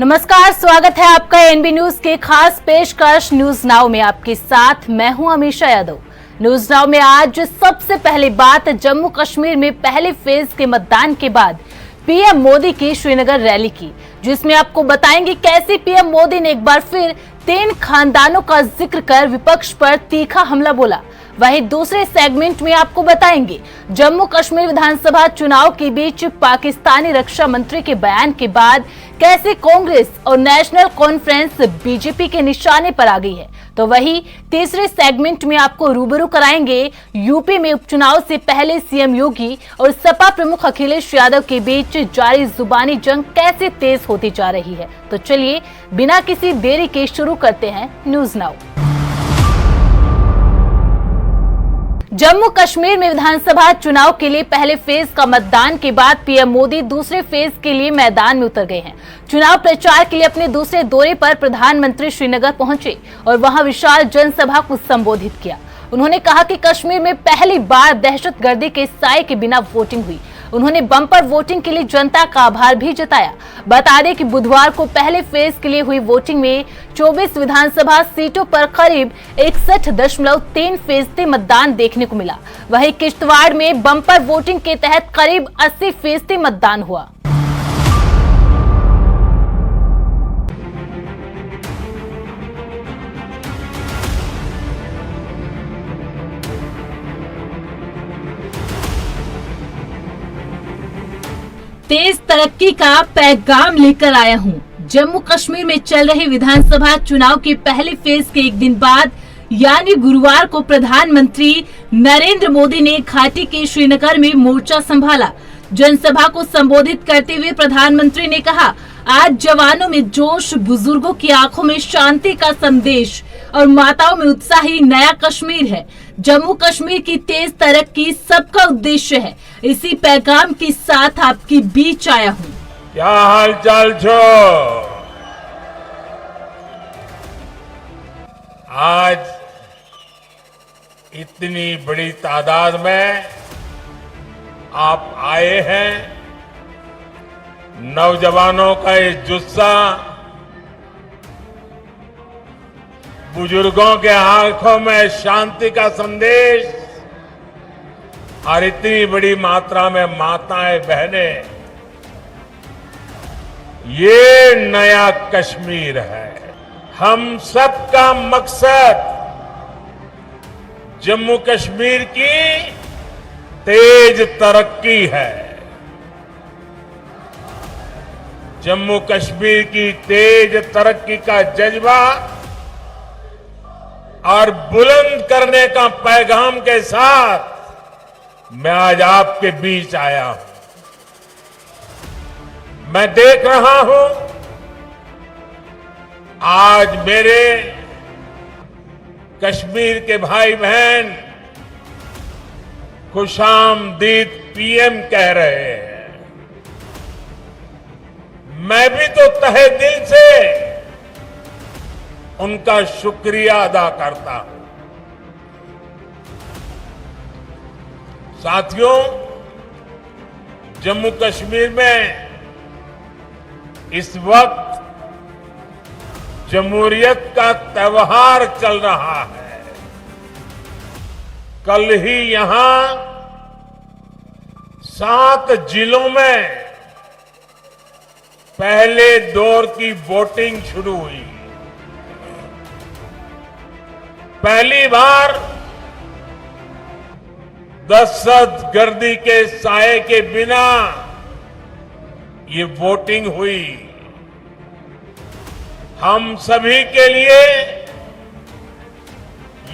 नमस्कार, स्वागत है आपका एनबी न्यूज के खास पेशकश न्यूज नाउ में। आपके साथ मैं हूं अमीशा यादव। न्यूज नाउ में आज सबसे पहली बात, जम्मू कश्मीर में पहले फेज के मतदान के बाद पीएम मोदी की श्रीनगर रैली की, जिसमें आपको बताएंगे कैसे पीएम मोदी ने एक बार फिर 3 खानदानों का जिक्र कर विपक्ष पर तीखा हमला बोला। वहीं दूसरे सेगमेंट में आपको बताएंगे जम्मू कश्मीर विधानसभा चुनाव के बीच पाकिस्तानी रक्षा मंत्री के बयान के बाद कैसे कांग्रेस और नेशनल कॉन्फ्रेंस बीजेपी के निशाने पर आ गई है। तो वही तीसरे सेगमेंट में आपको रूबरू कराएंगे यूपी में उपचुनाव से पहले सीएम योगी और सपा प्रमुख अखिलेश यादव के बीच जारी जुबानी जंग कैसे तेज होती जा रही है। तो चलिए बिना किसी देरी के शुरू करते हैं न्यूज नाउ। जम्मू कश्मीर में विधानसभा चुनाव के लिए पहले फेज का मतदान के बाद पीएम मोदी दूसरे फेज के लिए मैदान में उतर गए हैं। चुनाव प्रचार के लिए अपने दूसरे दौरे पर प्रधानमंत्री श्रीनगर पहुंचे और वहां विशाल जनसभा को संबोधित किया। उन्होंने कहा कि कश्मीर में पहली बार दहशतगर्दी के साए के बिना वोटिंग हुई। उन्होंने बम्पर वोटिंग के लिए जनता का आभार भी जताया। बता दें कि बुधवार को पहले फेज के लिए हुई वोटिंग में 24 विधानसभा सीटों पर करीब 61.3% मतदान देखने को मिला। वहीं किश्तवाड़ में बम्पर वोटिंग के तहत करीब 80% मतदान हुआ। तेज तरक्की का पैगाम लेकर आया हूं। जम्मू कश्मीर में चल रहे विधानसभा चुनाव के पहले फेज के एक दिन बाद यानी गुरुवार को प्रधानमंत्री नरेंद्र मोदी ने घाटी के श्रीनगर में मोर्चा संभाला। जनसभा को संबोधित करते हुए प्रधानमंत्री ने कहा, आज जवानों में जोश, बुजुर्गों की आंखों में शांति का संदेश और माताओं में उत्साही नया कश्मीर है। जम्मू कश्मीर की तेज तरक्की सबका उद्देश्य है। इसी पैगाम के साथ आपके बीच आया हूँ। क्या हाल चाल छो? आज इतनी बड़ी तादाद में आप आए हैं। नौजवानों का ये जुस्सा, बुजुर्गों के आंखों में शांति का संदेश और इतनी बड़ी मात्रा में माताएं बहनें, ये नया कश्मीर है। हम सबका मकसद जम्मू कश्मीर की तेज तरक्की है। जम्मू कश्मीर की तेज तरक्की का जज्बा और बुलंद करने का पैगाम के साथ मैं आज आपके बीच आया हूं। मैं देख रहा हूं आज मेरे कश्मीर के भाई बहन खुशामदीद पीएम कह रहे हैं। मैं भी तो तहे दिल से उनका शुक्रिया अदा करता हूं। साथियों, जम्मू कश्मीर में इस वक्त जमहूरियत का त्योहार चल रहा है। कल ही यहां 7 जिलों में पहले दौर की वोटिंग शुरू हुई। पहली बार दहशतगर्दी के साए के बिना ये वोटिंग हुई। हम सभी के लिए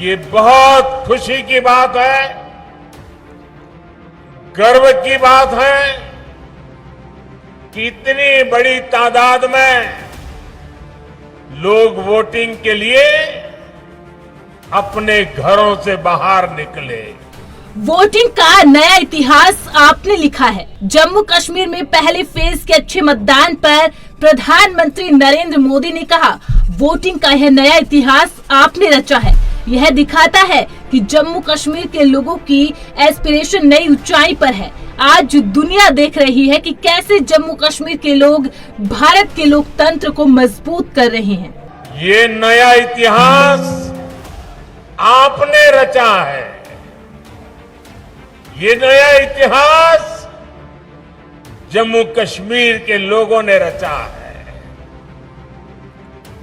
ये बहुत खुशी की बात है, गर्व की बात है कि इतनी बड़ी तादाद में लोग वोटिंग के लिए अपने घरों से बाहर निकले। वोटिंग का नया इतिहास आपने लिखा है। जम्मू कश्मीर में पहले फेज के अच्छे मतदान पर प्रधानमंत्री नरेंद्र मोदी ने कहा, वोटिंग का यह नया इतिहास आपने रचा है। यह दिखाता है कि जम्मू कश्मीर के लोगों की एस्पिरेशन नई ऊंचाई पर है। आज दुनिया देख रही है कि कैसे जम्मू कश्मीर के लोग भारत के लोकतंत्र को मजबूत कर रहे हैं। ये नया इतिहास आपने रचा है। ये नया इतिहास जम्मू कश्मीर के लोगों ने रचा है।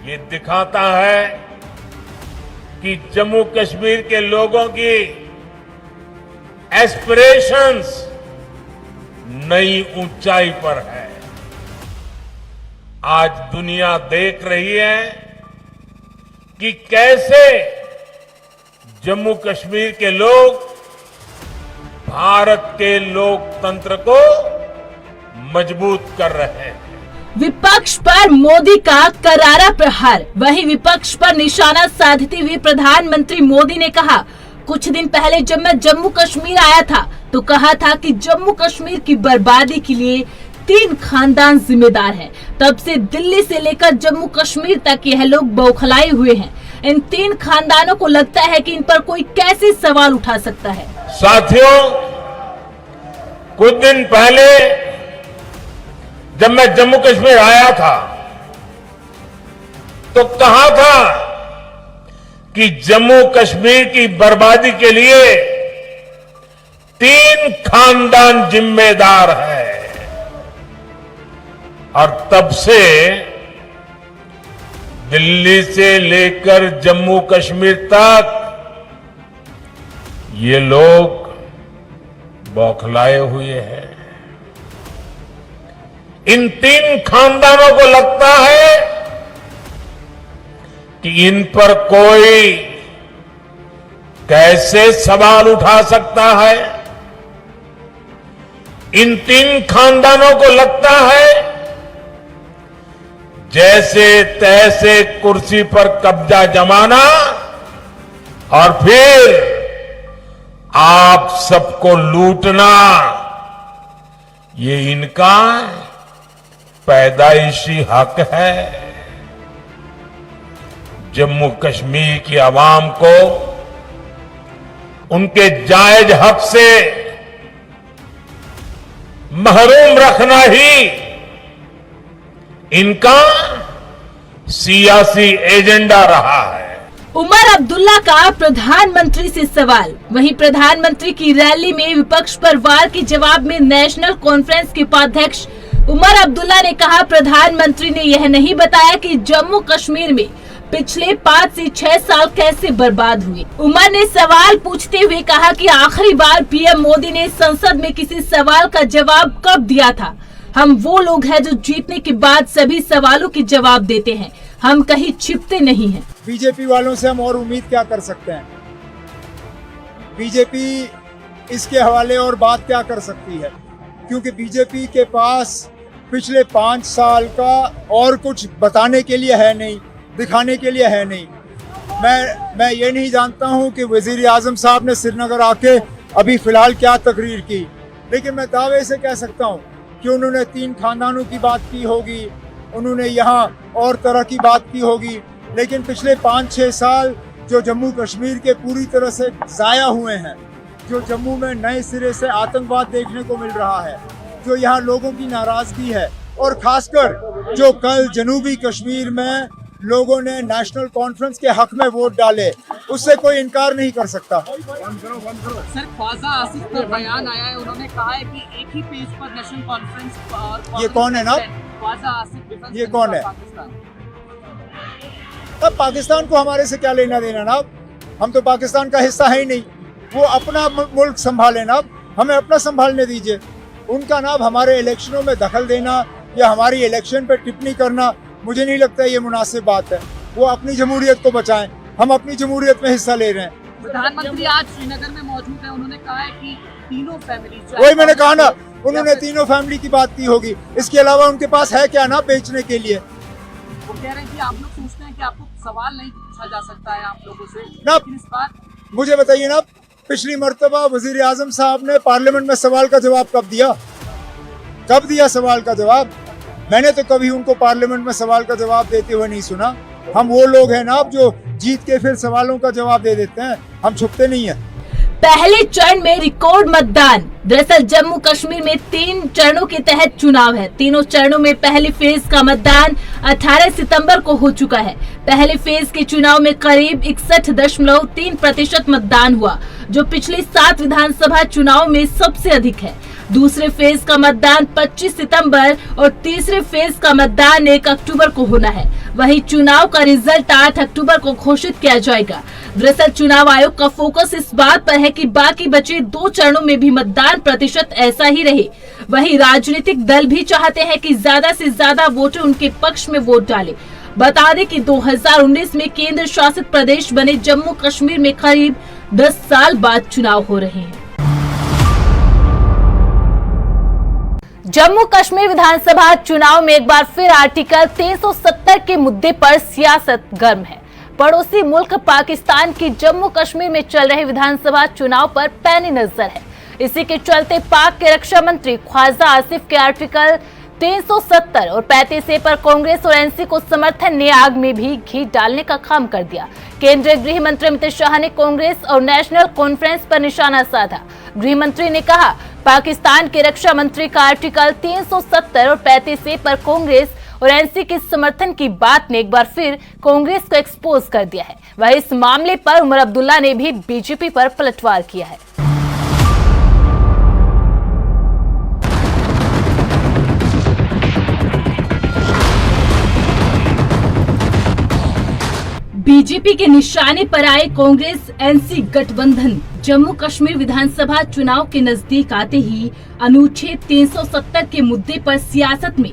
ये दिखाता है कि जम्मू कश्मीर के लोगों की एस्पिरेशंस नई ऊंचाई पर है। आज दुनिया देख रही है कि कैसे जम्मू कश्मीर के लोग भारत के लोकतंत्र को मजबूत कर रहे हैं। विपक्ष पर मोदी का करारा प्रहार। वहीं विपक्ष पर निशाना साधते हुए प्रधानमंत्री मोदी ने कहा, कुछ दिन पहले जब मैं जम्मू कश्मीर आया था तो कहा था कि जम्मू कश्मीर की बर्बादी के लिए 3 खानदान जिम्मेदार हैं। तब से दिल्ली से लेकर जम्मू कश्मीर तक यह लोग बौखलाए हुए हैं। इन 3 खानदानों को लगता है कि इन पर कोई कैसे सवाल उठा सकता है। साथियों, कुछ दिन पहले जब मैं जम्मू कश्मीर आया था तो कहा था कि जम्मू कश्मीर की बर्बादी के लिए 3 खानदान जिम्मेदार है। और तब से दिल्ली से लेकर जम्मू कश्मीर तक ये लोग बौखलाए हुए हैं। इन 3 खानदानों को लगता है कि इन पर कोई कैसे सवाल उठा सकता है। इन 3 खानदानों को लगता है जैसे तैसे कुर्सी पर कब्जा जमाना और फिर आप सबको लूटना, ये इनका पैदाइशी हक है। जम्मू कश्मीर की आवाम को उनके जायज हक से महरूम रखना ही इनका सियासी एजेंडा रहा है। उमर अब्दुल्ला का प्रधानमंत्री से सवाल। वहीं प्रधानमंत्री की रैली में विपक्ष पर वार के जवाब में नेशनल कॉन्फ्रेंस के उपाध्यक्ष उमर अब्दुल्ला ने कहा, प्रधानमंत्री ने यह नहीं बताया कि जम्मू कश्मीर में पिछले 5 से 6 साल कैसे बर्बाद हुए। उमर ने सवाल पूछते हुए कहा कि आखिरी बार पीएम मोदी ने संसद में किसी सवाल का जवाब कब दिया था। हम वो लोग हैं जो जीतने के बाद सभी सवालों के जवाब देते हैं, हम कहीं छिपते नहीं हैं। बीजेपी वालों से हम और उम्मीद क्या कर सकते हैं? बीजेपी इसके हवाले और बात क्या कर सकती है? क्योंकि बीजेपी के पास पिछले 5 साल का और कुछ बताने के लिए है नहीं, दिखाने के लिए है नहीं। मैं ये नहीं जानता हूं कि वजीर आजम साहब ने श्रीनगर आके अभी फिलहाल क्या तकरीर की, लेकिन मैं दावे से कह सकता हूं कि उन्होंने 3 खानदानों की बात की होगी, उन्होंने यहाँ और तरह की बात की होगी, लेकिन पिछले 5-6 साल जो जम्मू कश्मीर के पूरी तरह से ज़ाया हुए हैं, जो जम्मू में नए सिरे से आतंकवाद देखने को मिल रहा है, जो यहाँ लोगों की नाराज़गी है, और ख़ासकर जो कल जनूबी कश्मीर में लोगों ने नेशनल कॉन्फ्रेंस के हक में वोट डाले, उससे कोई इनकार नहीं कर सकता। सर, ख्वाजा आसिफ का बयान आया है, उन्होंने कहा है कि एक ही पेज पर नेशनल कॉन्फ्रेंस और ये कौन है ना? ख्वाजा आसिफ, ये कौन है? तब पाकिस्तान को हमारे से क्या लेना देना ना? हम तो पाकिस्तान का हिस्सा है ही नहीं। वो अपना मुल्क संभाले ना, हमें अपना संभालने दीजिए। उनका ना हमारे इलेक्शनों में दखल देना या हमारी इलेक्शन पे टिप्पणी करना, मुझे नहीं लगता ये मुनासिब बात है। वो अपनी जमहूरियत को बचाएं, हम अपनी जमहूरियत में हिस्सा ले रहे हैं। प्रधानमंत्री आज श्रीनगर में मौजूद है, उन्होंने कहा है कि तीनों फैमिली, वही मैंने कहा ना, उन्होंने तीनों फैमिली की बात की होगी। इसके अलावा उनके पास है क्या ना बेचने के लिए? वो कह रहे हैं कि आप लोग सोचते हैं कि आपको सवाल नहीं पूछा जा सकता है आप लोगों से, ना। लेकिन इस बार मुझे बताइए ना, पिछली मर्तबा वजीर आजम साहब ने पार्लियामेंट में सवाल का जवाब कब दिया? कब दिया सवाल का जवाब? मैंने तो कभी उनको पार्लियामेंट में सवाल का जवाब देते हुए नहीं सुना। हम वो लोग हैं ना जो जीत के फिर सवालों का जवाब दे देते हैं, हम छुपते नहीं हैं। पहले चरण में रिकॉर्ड मतदान। दरअसल जम्मू कश्मीर में 3 चरणों के तहत चुनाव है। तीनों चरणों में पहले फेज का मतदान 18 सितंबर को हो चुका है। पहले फेज के चुनाव में करीब 61.3% मतदान हुआ, जो पिछले 7 विधानसभा चुनाव में सबसे अधिक है। दूसरे फेज का मतदान 25 सितंबर और तीसरे फेज का मतदान 1 अक्टूबर को होना है। वहीं चुनाव का रिजल्ट 8 अक्टूबर को घोषित किया जाएगा। दरअसल चुनाव आयोग का फोकस इस बात पर है कि बाकी बचे 2 चरणों में भी मतदान प्रतिशत ऐसा ही रहे। वहीं राजनीतिक दल भी चाहते हैं कि ज्यादा से ज्यादा वोटर उनके पक्ष में वोट डालें। बता दें कि 2019 में केंद्र शासित प्रदेश बने जम्मू कश्मीर में करीब 10 साल बाद चुनाव हो रहे हैं। जम्मू कश्मीर विधानसभा चुनाव में एक बार फिर आर्टिकल 370 के मुद्दे पर सियासत गर्म है। पड़ोसी मुल्क पाकिस्तान की जम्मू कश्मीर में चल रहे विधानसभा चुनाव पर पैनी नजर है। इसी के चलते पाक के रक्षा मंत्री ख्वाजा आसिफ के आर्टिकल 370 और 35A पर कांग्रेस और एनसी को समर्थन ने आग में भी घी डालने का काम कर दिया। केंद्रीय गृह मंत्री अमित शाह ने कांग्रेस और नेशनल कॉन्फ्रेंस पर निशाना साधा। गृह मंत्री ने कहा, पाकिस्तान के रक्षा मंत्री का आर्टिकल 370 और 35A पर कांग्रेस और एनसी के समर्थन की बात ने एक बार फिर कांग्रेस को एक्सपोज कर दिया है। वहीं इस मामले पर उमर अब्दुल्ला ने भी बीजेपी पर पलटवार किया है। बीजेपी के निशाने पर आए कांग्रेस एनसी गठबंधन। जम्मू कश्मीर विधानसभा चुनाव के नजदीक आते ही अनुच्छेद 370 के मुद्दे पर सियासत में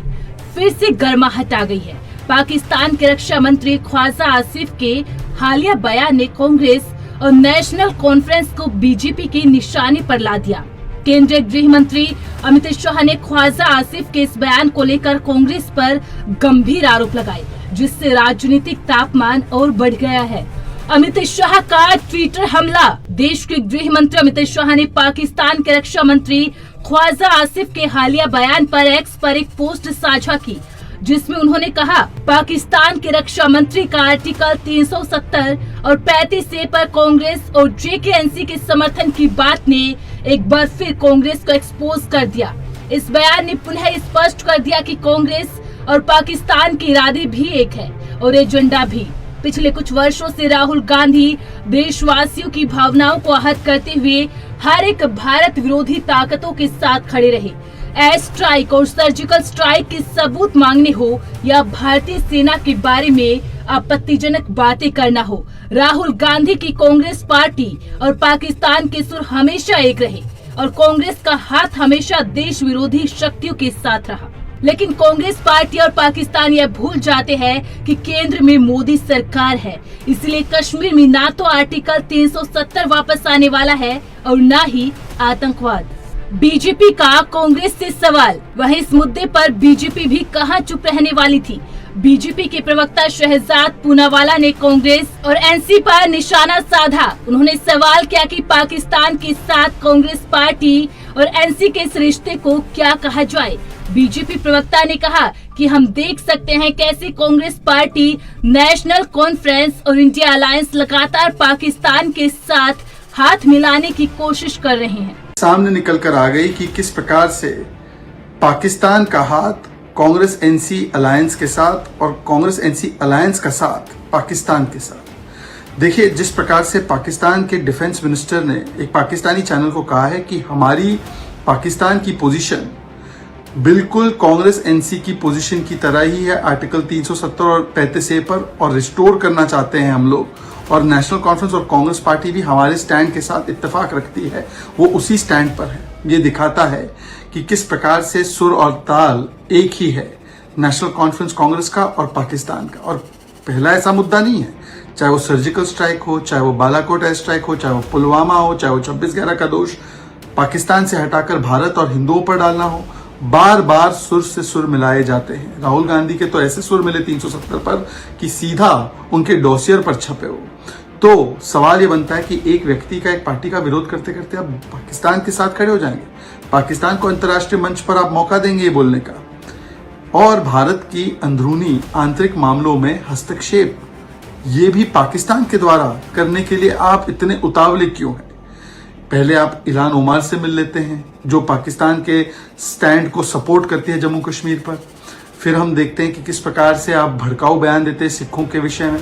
फिर से गर्माहट आ गई है। पाकिस्तान के रक्षा मंत्री ख्वाजा आसिफ के हालिया बयान ने कांग्रेस और नेशनल कॉन्फ्रेंस को बीजेपी के निशाने पर ला दिया। केंद्रीय गृह मंत्री अमित शाह ने ख्वाजा आसिफ के इस बयान को लेकर कांग्रेस पर गंभीर आरोप लगाए, जिससे राजनीतिक तापमान और बढ़ गया है। अमित शाह का ट्विटर हमला। देश के गृह मंत्री अमित शाह ने पाकिस्तान के रक्षा मंत्री ख्वाजा आसिफ के हालिया बयान पर एक्स पर एक पोस्ट साझा की, जिसमें उन्होंने कहा, पाकिस्तान के रक्षा मंत्री का आर्टिकल 370 और 35A पर कांग्रेस और जेकेएनसी के समर्थन की बात ने एक बार फिर कांग्रेस को एक्सपोज कर दिया। इस बयान ने पुनः स्पष्ट कर दिया कि कांग्रेस और पाकिस्तान के इरादे भी एक है और एजेंडा भी। पिछले कुछ वर्षों से राहुल गांधी देशवासियों की भावनाओं को आहत करते हुए हर एक भारत विरोधी ताकतों के साथ खड़े रहे। एयर स्ट्राइक और सर्जिकल स्ट्राइक के सबूत मांगने हो या भारतीय सेना के बारे में आपत्तिजनक बातें करना हो, राहुल गांधी की कांग्रेस पार्टी और पाकिस्तान के सुर हमेशा एक रहे और कांग्रेस का हाथ हमेशा देश विरोधी शक्तियों के साथ रहा। लेकिन कांग्रेस पार्टी और पाकिस्तान यह भूल जाते हैं कि केंद्र में मोदी सरकार है, इसलिए कश्मीर में ना तो आर्टिकल 370 वापस आने वाला है और ना ही आतंकवाद। बीजेपी का कांग्रेस से सवाल। वहीं इस मुद्दे पर बीजेपी भी कहां चुप रहने वाली थी। बीजेपी के प्रवक्ता शहजाद पूनावाला ने कांग्रेस और एनसी पर निशाना साधा। उन्होंने सवाल किया कि पाकिस्तान के साथ कांग्रेस पार्टी और एनसी के इस रिश्ते को क्या कहा जाए। बीजेपी प्रवक्ता ने कहा कि हम देख सकते हैं कैसे कांग्रेस पार्टी, नेशनल कॉन्फ्रेंस और इंडिया अलायंस लगातार पाकिस्तान के साथ हाथ मिलाने की कोशिश कर रहे हैं। सामने निकल कर आ गई कि किस प्रकार से पाकिस्तान का हाथ कांग्रेस एनसी अलायंस के साथ और कांग्रेस एनसी अलायंस का साथ पाकिस्तान के साथ। देखिए, जिस प्रकार से पाकिस्तान के डिफेंस मिनिस्टर ने एक पाकिस्तानी चैनल को कहा है कि हमारी पाकिस्तान की पोजीशन बिल्कुल कांग्रेस एनसी की पोजीशन की तरह ही है, आर्टिकल 370 और 35A पर, और रिस्टोर करना चाहते हैं हम लोग। और नेशनल कॉन्फ्रेंस और कांग्रेस पार्टी भी हमारे स्टैंड के साथ इत्तेफाक रखती है, वो उसी स्टैंड पर है। ये दिखाता है कि किस प्रकार से सुर और ताल एक ही है, नेशनल कॉन्फ्रेंस कांग्रेस का और पाकिस्तान का। और पहला ऐसा मुद्दा नहीं है, चाहे वो सर्जिकल स्ट्राइक हो, चाहे वो बालाकोट एयर स्ट्राइक हो, चाहे वो पुलवामा हो, चाहे वो 26/11 का दोष पाकिस्तान से हटाकर भारत और हिंदुओं पर डालना हो, बार बार सुर से सुर मिलाए जाते हैं। राहुल गांधी के तो ऐसे सुर मिले 370 पर कि सीधा उनके डॉसियर पर छपे हो। तो सवाल ये बनता है कि एक व्यक्ति का, एक पार्टी का विरोध करते करते आप पाकिस्तान के साथ खड़े हो जाएंगे, पाकिस्तान को अंतर्राष्ट्रीय मंच पर आप मौका देंगे ये बोलने का, और भारत की अंदरूनी आंतरिक मामलों में हस्तक्षेप ये भी पाकिस्तान के द्वारा करने के लिए आप इतने उतावले क्यों हैं? पहले आप इल्हान ओमार से मिल लेते हैं जो पाकिस्तान के स्टैंड को सपोर्ट करती है जम्मू कश्मीर पर। फिर हम देखते हैं कि किस प्रकार से आप भड़काऊ बयान देते हैं सिखों के विषय में।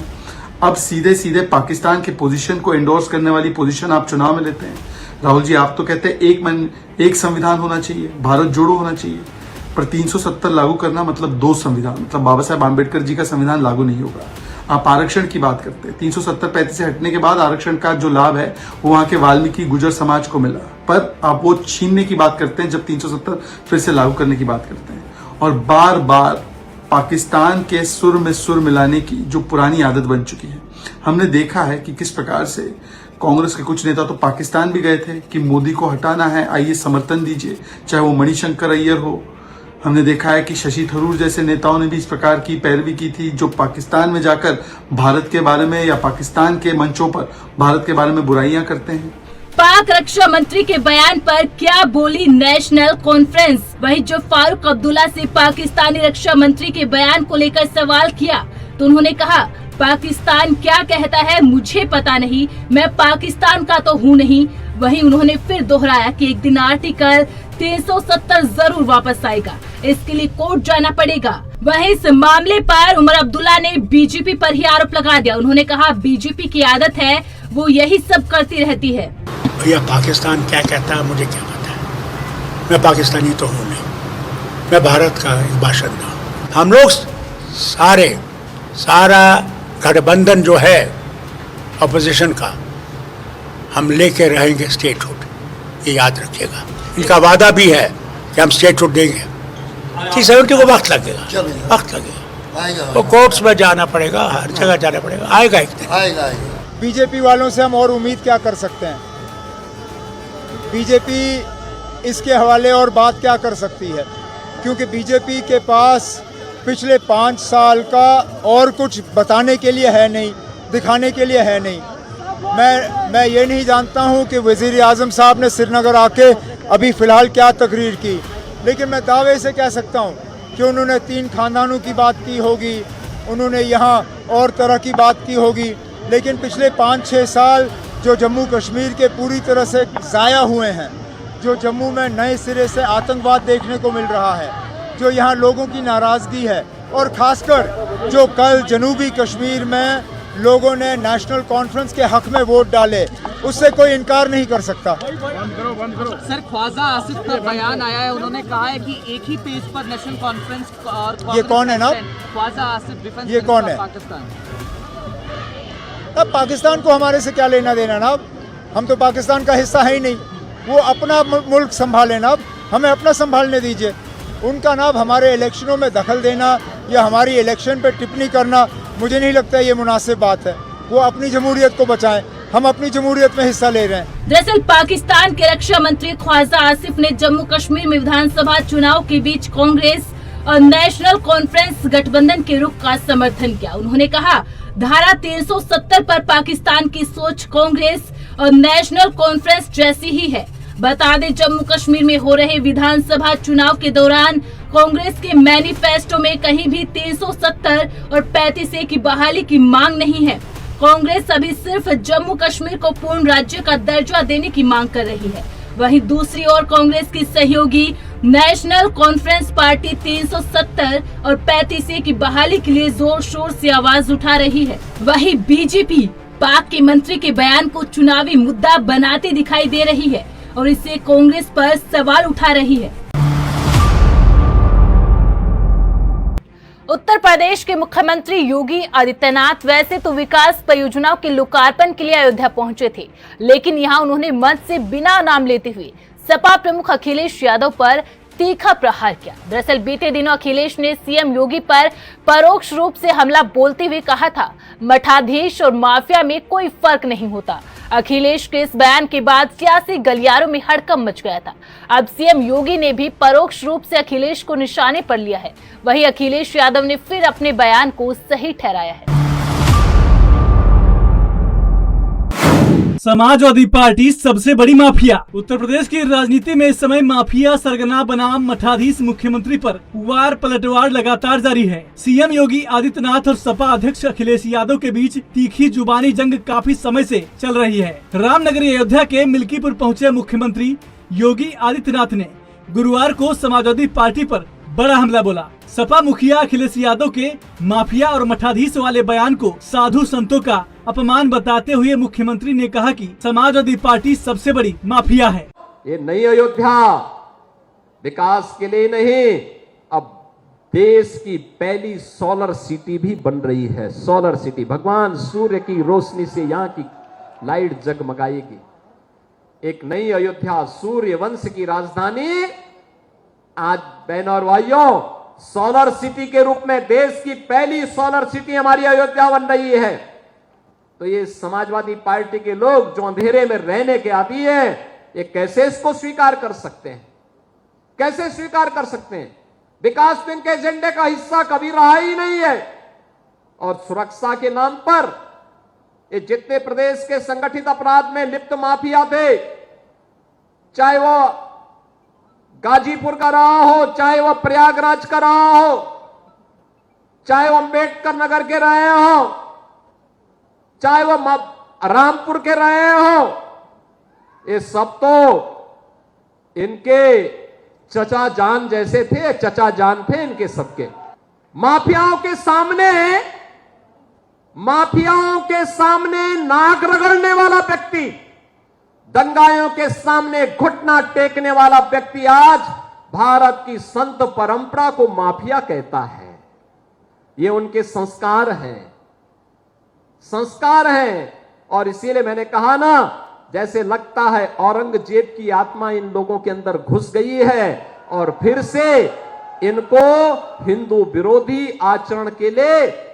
अब सीधे सीधे पाकिस्तान के पोजीशन को एंडोर्स करने वाली पोजीशन आप चुनाव में लेते हैं। राहुल जी, आप तो कहते हैं एक संविधान होना चाहिए, भारत जोड़ो होना चाहिए, पर 370 लागू करना मतलब 2 संविधान, मतलब बाबा साहेब आम्बेडकर जी का संविधान लागू नहीं होगा। आप आरक्षण की बात करते हैं, 370-35 से हटने के बाद आरक्षण का जो लाभ है वो वहां के वाल्मीकि गुजर समाज को मिला, पर आप वो छीनने की बात करते हैं जब 370 फिर से लागू करने की बात करते हैं। और बार बार पाकिस्तान के सुर में सुर मिलाने की जो पुरानी आदत बन चुकी है। हमने देखा है कि किस प्रकार से कांग्रेस के कुछ नेता तो पाकिस्तान भी गए थे कि मोदी को हटाना है, आइए समर्थन दीजिए, चाहे वो मणिशंकर अय्यर हो। हमने देखा है कि शशि थरूर जैसे नेताओं ने भी इस प्रकार की पैरवी की थी, जो पाकिस्तान में जाकर भारत के बारे में या पाकिस्तान के मंचों पर भारत के बारे में बुराइयां करते हैं। पाक रक्षा मंत्री के बयान पर क्या बोली नेशनल कॉन्फ्रेंस? वहीं जो फारूक अब्दुल्ला से पाकिस्तानी रक्षा मंत्री के बयान को लेकर सवाल किया तो उन्होंने कहा, पाकिस्तान क्या कहता है मुझे पता नहीं, मैं पाकिस्तान का तो हूँ नहीं। वहीं उन्होंने फिर दोहराया कि एक दिन आर्टिकल 370 जरूर वापस आएगा, इसके लिए कोर्ट जाना पड़ेगा। वहीं इस मामले पर उमर अब्दुल्ला ने बीजेपी पर ही आरोप लगा दिया। उन्होंने कहा, बीजेपी की आदत है, वो यही सब करती रहती है। भैया, पाकिस्तान क्या कहता है मुझे क्या पता है, मैं पाकिस्तानी तो हूँ नहीं, मैं भारत का एक बाशिंदा हूँ। हम लोग सारा गठबंधन जो है अपोजिशन का, हम लेके रहेंगे स्टेटहुड, ये याद रखिएगा। इनका वादा भी है कि हम स्टेटहुड देंगे। 370 को वक्त लगेगा, वो कोर्ट्स में जाना पड़ेगा, हर जगह जाना पड़ेगा, आएगा एक दिन। आएगा। बीजेपी वालों से हम और उम्मीद क्या कर सकते हैं? बीजेपी इसके हवाले और बात क्या कर सकती है? क्योंकि बीजेपी के पास पिछले 5 साल का और कुछ बताने के लिए है नहीं, दिखाने के लिए है नहीं। मैं ये नहीं जानता हूं कि वज़ीर आज़म साहब ने श्रीनगर आके अभी फ़िलहाल क्या तकरीर की, लेकिन मैं दावे से कह सकता हूं कि उन्होंने 3 खानदानों की बात की होगी, उन्होंने यहाँ और तरह की बात की होगी, लेकिन पिछले 5-6 साल जो जम्मू कश्मीर के पूरी तरह से ज़ाया हुए हैं, जो जम्मू में नए सिरे से आतंकवाद देखने को मिल रहा है, जो यहाँ लोगों की नाराज़गी है, और ख़ासकर जो कल जनूबी कश्मीर में लोगों ने नेशनल कॉन्फ्रेंस के हक में वोट डाले, उससे कोई इनकार नहीं कर सकता। सर, ख्वाजा आसिफ का बयान आया है, उन्होंने कहा है कि एक ही पेज पर नेशनल कॉन्फ्रेंस और ये कौन है ना? ख्वाजा आसिफ, डिफेंस ये कौन है? पाकिस्तान। अब पाकिस्तान को हमारे से क्या लेना देना ना? हम तो पाकिस्तान का हिस्सा है ही नहीं। वो अपना मुल्क संभाले ना, हमें अपना संभालने दीजिए। उनका ना हमारे इलेक्शनों में दखल देना या हमारी इलेक्शन पे टिप्पणी करना, मुझे नहीं लगता ये मुनासिब बात है। वो अपनी जमहूरियत को बचाएं, हम अपनी जमहूरियत में हिस्सा ले रहे हैं। दरअसल पाकिस्तान के रक्षा मंत्री ख्वाजा आसिफ ने जम्मू कश्मीर में विधानसभा चुनाव के बीच कांग्रेस और नेशनल कॉन्फ्रेंस गठबंधन के रुख का समर्थन किया। उन्होंने कहा, धारा 370 पर पाकिस्तान की सोच कांग्रेस और नेशनल कॉन्फ्रेंस जैसी ही है। बता दें, जम्मू कश्मीर में हो रहे विधानसभा चुनाव के दौरान कांग्रेस के मैनिफेस्टो में कहीं भी 370 और 35A की बहाली की मांग नहीं है। कांग्रेस अभी सिर्फ जम्मू कश्मीर को पूर्ण राज्य का दर्जा देने की मांग कर रही है। वहीं दूसरी ओर कांग्रेस की सहयोगी नेशनल कॉन्फ्रेंस पार्टी 370 और 35A की बहाली के लिए जोर शोर से आवाज उठा रही है। वहीं बीजेपी पाक के मंत्री के बयान को चुनावी मुद्दा बनाते दिखाई दे रही है और इससे कांग्रेस पर सवाल उठा रही है। उत्तर प्रदेश के मुख्यमंत्री योगी आदित्यनाथ वैसे तो विकास परियोजनाओं के लोकार्पण के लिए अयोध्या पहुंचे थे, लेकिन यहां उन्होंने मंच से बिना नाम लेते हुए सपा प्रमुख अखिलेश यादव पर तीखा प्रहार किया। दरअसल बीते दिनों अखिलेश ने सीएम योगी पर परोक्ष रूप से हमला बोलते हुए कहा था, मठाधीश और माफिया में कोई फर्क नहीं होता। अखिलेश के इस बयान के बाद सियासी गलियारों में हड़कंप मच गया था। अब सीएम योगी ने भी परोक्ष रूप से अखिलेश को निशाने पर लिया है। वहीं अखिलेश यादव ने फिर अपने बयान को सही ठहराया है। समाजवादी पार्टी सबसे बड़ी माफिया। उत्तर प्रदेश की राजनीति में इस समय माफिया सरगना बनाम मठाधीश मुख्यमंत्री पर वार पलटवार लगातार जारी है। सीएम योगी आदित्यनाथ और सपा अध्यक्ष अखिलेश यादव के बीच तीखी जुबानी जंग काफी समय से चल रही है। रामनगरी अयोध्या के मिल्कीपुर पहुंचे मुख्यमंत्री योगी आदित्यनाथ ने गुरुवार को समाजवादी पार्टी पर बड़ा हमला बोला। सपा मुखिया अखिलेश यादव के माफिया और मठाधीश वाले बयान को साधु संतों का अपमान बताते हुए मुख्यमंत्री ने कहा कि समाजवादी पार्टी सबसे बड़ी माफिया है। ये नई अयोध्या विकास के लिए नहीं, अब देश की पहली सोलर सिटी भी बन रही है। सोलर सिटी, भगवान सूर्य की रोशनी से यहाँ की लाइट जगमगाएगी। एक नई अयोध्या, सूर्य वंश की राजधानी, आज बहनों और भाइयों सोलर सिटी के रूप में देश की पहली सोलर सिटी हमारी अयोध्या बन रही है। तो ये समाजवादी पार्टी के लोग जो अंधेरे में रहने के आदी हैं, ये कैसे इसको स्वीकार कर सकते हैं? कैसे स्वीकार कर सकते हैं? विकास तो इनके एजेंडे का हिस्सा कभी रहा ही नहीं है। और सुरक्षा के नाम पर ये जितने प्रदेश के संगठित अपराध में लिप्त माफिया थे, चाहे वो गाजीपुर का रहा हो, चाहे वो प्रयागराज का रहा हो, चाहे वो अंबेडकर नगर के रहे हो, चाहे वो रामपुर के रहे हो, ये सब तो इनके चचा जान जैसे थे, चचा जान थे इनके सबके। माफियाओं के सामने नाक रगड़ने वाला व्यक्ति, दंगाइयों के सामने घुटना टेकने वाला व्यक्ति आज भारत की संत परंपरा को माफिया कहता है। ये उनके संस्कार हैं। और इसीलिए मैंने कहा ना, जैसे लगता है औरंगजेब की आत्मा इन लोगों के अंदर घुस गई है और फिर से इनको हिंदू विरोधी आचरण के लिए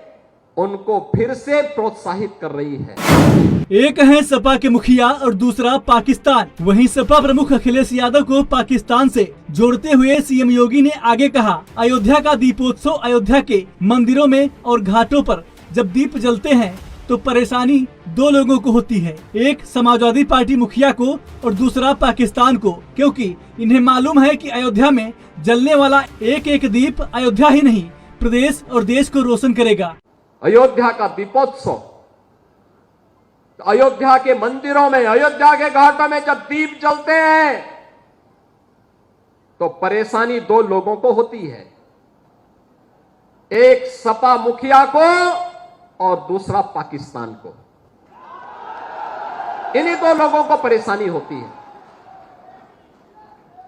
उनको फिर से प्रोत्साहित कर रही है। एक है सपा के मुखिया और दूसरा पाकिस्तान। वहीं सपा प्रमुख अखिलेश यादव को पाकिस्तान से जोड़ते हुए सीएम योगी ने आगे कहा, अयोध्या का दीपोत्सव, अयोध्या के मंदिरों में और घाटों पर जब दीप जलते हैं तो परेशानी दो लोगों को होती है, एक समाजवादी पार्टी मुखिया को और दूसरा पाकिस्तान को, क्योंकि इन्हें मालूम है कि अयोध्या में जलने वाला एक एक दीप अयोध्या ही नहीं प्रदेश और देश को रोशन करेगा। अयोध्या का दीपोत्सव, अयोध्या के मंदिरों में, अयोध्या के घाटों में जब दीप जलते हैं तो परेशानी दो लोगों को होती है, एक सपा मुखिया को और दूसरा पाकिस्तान को। इन्हीं दो लोगों को परेशानी होती है,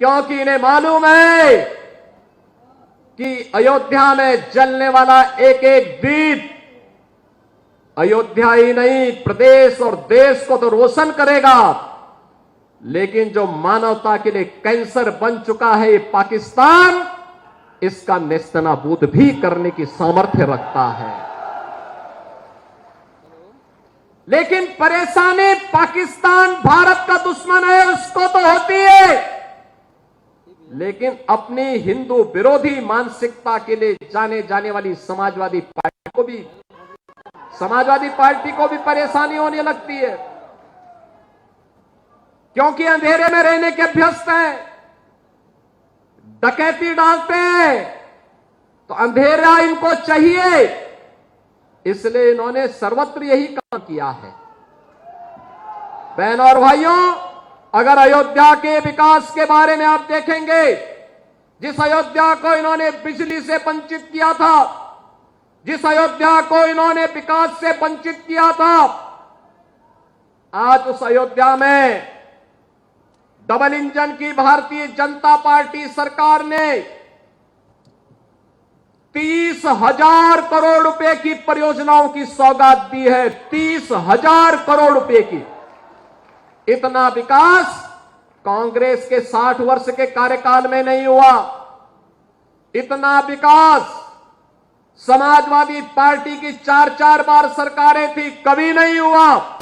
क्योंकि इन्हें मालूम है कि अयोध्या में जलने वाला एक एक दीप अयोध्या ही नहीं प्रदेश और देश को तो रोशन करेगा, लेकिन जो मानवता के लिए कैंसर बन चुका है ये पाकिस्तान, इसका नेस्तनाबूद भी करने की सामर्थ्य रखता है। लेकिन परेशानी पाकिस्तान भारत का दुश्मन है उसको तो होती है, लेकिन अपनी हिंदू विरोधी मानसिकता के लिए जाने वाली समाजवादी पार्टी को भी परेशानी होने लगती है, क्योंकि अंधेरे में रहने के अभ्यस्त हैं, डकैती डालते हैं तो अंधेरा इनको चाहिए, इसलिए इन्होंने सर्वत्र यही काम किया है। बहनों और भाइयों, अगर अयोध्या के विकास के बारे में आप देखेंगे, जिस अयोध्या को इन्होंने बिजली से वंचित किया था, जिस अयोध्या को इन्होंने विकास से वंचित किया था, आज उस अयोध्या में डबल इंजन की भारतीय जनता पार्टी सरकार ने 30,000 करोड़ रुपए की परियोजनाओं की सौगात दी है। 30,000 करोड़ रुपए की। इतना विकास कांग्रेस के 60 वर्ष के कार्यकाल में नहीं हुआ। इतना विकास समाजवादी पार्टी की 4-4 बार सरकारें थी, कभी नहीं हुआ।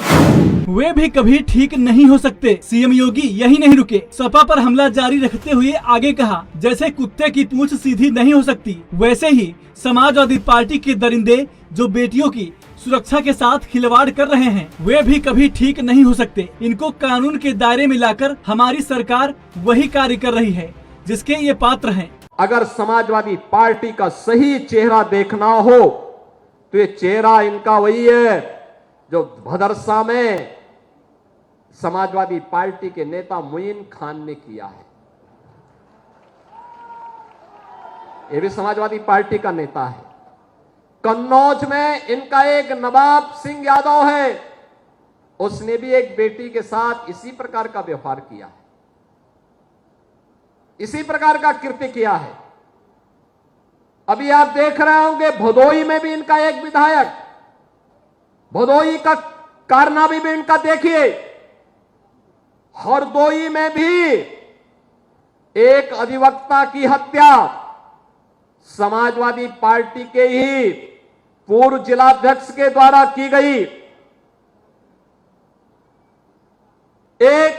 वे भी कभी ठीक नहीं हो सकते। सीएम योगी यही नहीं रुके, सपा पर हमला जारी रखते हुए आगे कहा, जैसे कुत्ते की पूंछ सीधी नहीं हो सकती, वैसे ही समाजवादी पार्टी के दरिंदे जो बेटियों की सुरक्षा के साथ खिलवाड़ कर रहे हैं वे भी कभी ठीक नहीं हो सकते। इनको कानून के दायरे में लाकर हमारी सरकार वही कार्य कर रही है जिसके ये पात्र हैं। अगर समाजवादी पार्टी का सही चेहरा देखना हो तो ये चेहरा इनका वही है जो भदरसा में समाजवादी पार्टी के नेता मुइन खान ने किया है। ये भी समाजवादी पार्टी का नेता है। कन्नौज में इनका एक नवाब सिंह यादव है, उसने भी एक बेटी के साथ इसी प्रकार का व्यवहार किया है, इसी प्रकार का कृत्य किया है। अभी आप देख रहे होंगे भदोई में भी इनका एक विधायक, भदोई का कारनामा भी इनका देखिए। हरदोई में भी एक अधिवक्ता की हत्या समाजवादी पार्टी के ही पूर्व जिलाध्यक्ष के द्वारा की गई। एक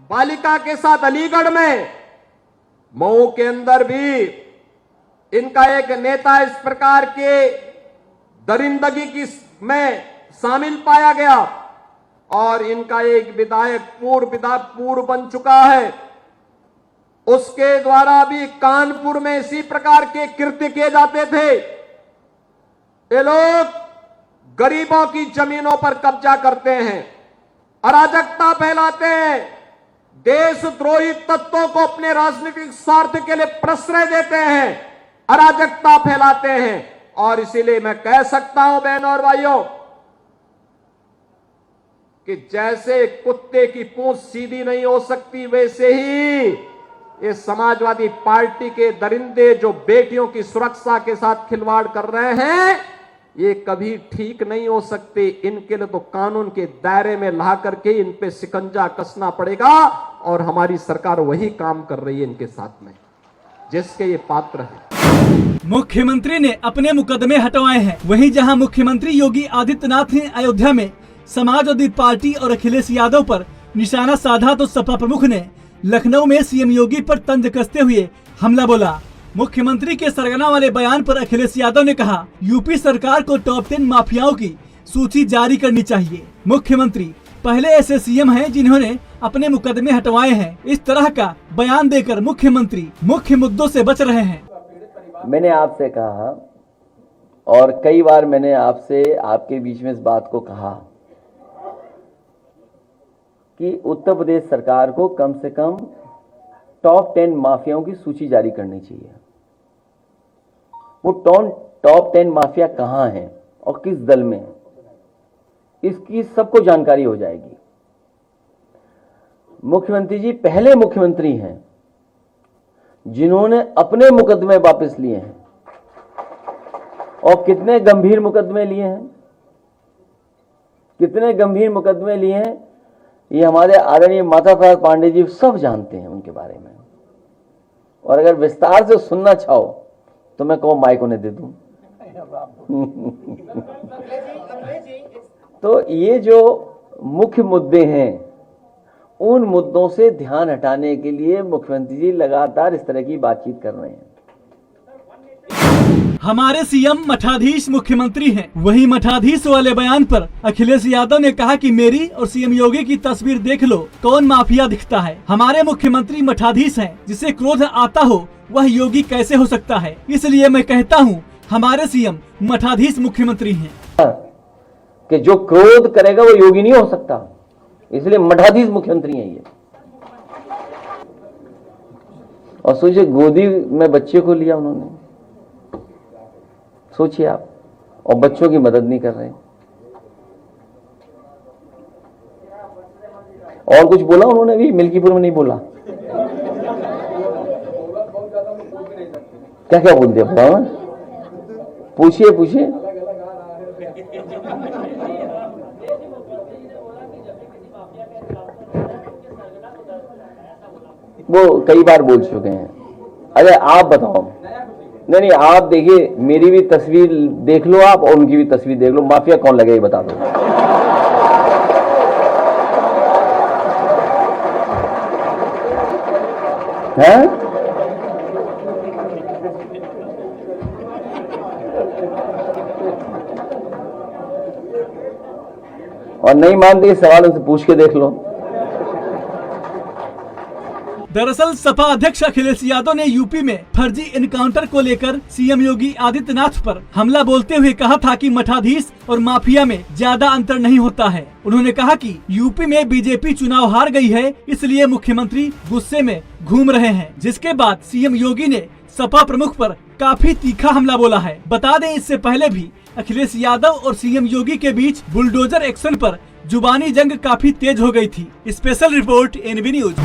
बालिका के साथ अलीगढ़ में, मऊ के अंदर भी इनका एक नेता इस प्रकार के दरिंदगी की में शामिल पाया गया और इनका एक विधायक पूर्व बन चुका है, उसके द्वारा भी कानपुर में इसी प्रकार के कृत्य किए जाते थे। ये लोग गरीबों की जमीनों पर कब्जा करते हैं, अराजकता फैलाते हैं, देशद्रोही तत्वों को अपने राजनीतिक स्वार्थ के लिए प्रश्रय देते हैं, अराजकता फैलाते हैं। और इसीलिए मैं कह सकता हूं बहनों और भाइयों कि जैसे कुत्ते की पूंछ सीधी नहीं हो सकती, वैसे ही ये समाजवादी पार्टी के दरिंदे जो बेटियों की सुरक्षा के साथ खिलवाड़ कर रहे हैं, ये कभी ठीक नहीं हो सकते। इनके लिए तो कानून के दायरे में ला करके इन पे शिकंजा कसना पड़ेगा और हमारी सरकार वही काम कर रही है इनके साथ में जिसके ये पात्र हैं। मुख्यमंत्री ने अपने मुकदमे हटवाए हैं। वहीं जहां मुख्यमंत्री योगी आदित्यनाथ ने अयोध्या में समाजवादी पार्टी और अखिलेश यादव पर निशाना साधा तो सपा प्रमुख ने लखनऊ में सीएम योगी पर तंज कसते हुए हमला बोला। मुख्यमंत्री के सरगना वाले बयान पर अखिलेश यादव ने कहा, यूपी सरकार को टॉप 10 माफियाओं की सूची जारी करनी चाहिए। मुख्यमंत्री पहले ऐसे सीएम हैं जिन्होंने अपने मुकदमे हटवाए हैं। इस तरह का बयान देकर मुख्यमंत्री मुख्य मुद्दों से बच रहे हैं। मैंने आपसे कहा और कई बार मैंने आपसे आपके बीच में इस बात को कहा कि उत्तर प्रदेश सरकार को कम से कम टॉप 10 माफियाओं की सूची जारी करनी चाहिए। वो टॉप 10 माफिया कहाँ हैं और किस दल में है, इसकी सबको जानकारी हो जाएगी। मुख्यमंत्री जी पहले मुख्यमंत्री हैं जिन्होंने अपने मुकदमे वापस लिए हैं और कितने गंभीर मुकदमे लिए हैं, कितने गंभीर मुकदमे लिए हैं, ये हमारे आदरणीय माता प्रसाद पांडे जी सब जानते हैं उनके बारे में। और अगर विस्तार से सुनना चाहो तो मैं कहूँ माइक उन्हें दे दूं। तो ये जो मुख्य मुद्दे हैं, उन मुद्दों से ध्यान हटाने के लिए मुख्यमंत्री जी लगातार इस तरह की बातचीत कर रहे हैं। हमारे सीएम मठाधीश मुख्यमंत्री हैं। वहीं मठाधीश वाले बयान पर अखिलेश यादव ने कहा कि मेरी और सीएम योगी की तस्वीर देख लो, कौन माफिया दिखता है। हमारे मुख्यमंत्री मठाधीश हैं, जिसे क्रोध आता हो वह योगी कैसे हो सकता है। इसलिए मैं कहता हूँ हमारे सीएम मठाधीश मुख्यमंत्री हैं। कि जो क्रोध करेगा वो योगी नहीं हो सकता, इसलिए मठाधीश मुख्यमंत्री हैं ये। और सोचिए गोदी में बच्चे को लिया उन्होंने, सोचिए आप, और बच्चों की मदद नहीं कर रहे। और कुछ बोला उन्होंने भी, मिल्कीपुर में नहीं बोला। क्या क्या बोल दिया, पूछिए पूछिए। वो कई बार बोल चुके हैं। अरे आप बताओ, नहीं आप देखिए, मेरी भी तस्वीर देख लो आप और उनकी भी तस्वीर देख लो, माफिया कौन लगे ये बता दो। हैं? और नहीं मानते, सवाल उनसे पूछ के देख लो। दरअसल सपा अध्यक्ष अखिलेश यादव ने यूपी में फर्जी एनकाउंटर को लेकर सीएम योगी आदित्यनाथ पर हमला बोलते हुए कहा था कि मठाधीश और माफिया में ज्यादा अंतर नहीं होता है। उन्होंने कहा कि यूपी में बीजेपी चुनाव हार गई है, इसलिए मुख्यमंत्री गुस्से में घूम रहे हैं, जिसके बाद सीएम योगी ने सपा प्रमुख पर काफी तीखा हमला बोला है। बता दें, इससे पहले भी अखिलेश यादव और सीएम योगी के बीच बुलडोजर एक्शन पर जुबानी जंग काफी तेज हो गई थी। Special report NB news.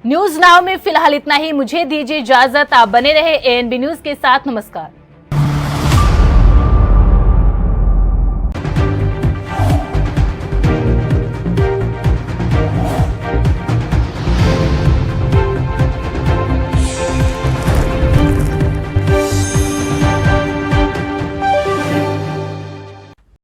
News now में फिलहाल इतना ही। मुझे दीजिए इजाजत। आप बने रहे एएनबी न्यूज के साथ। नमस्कार।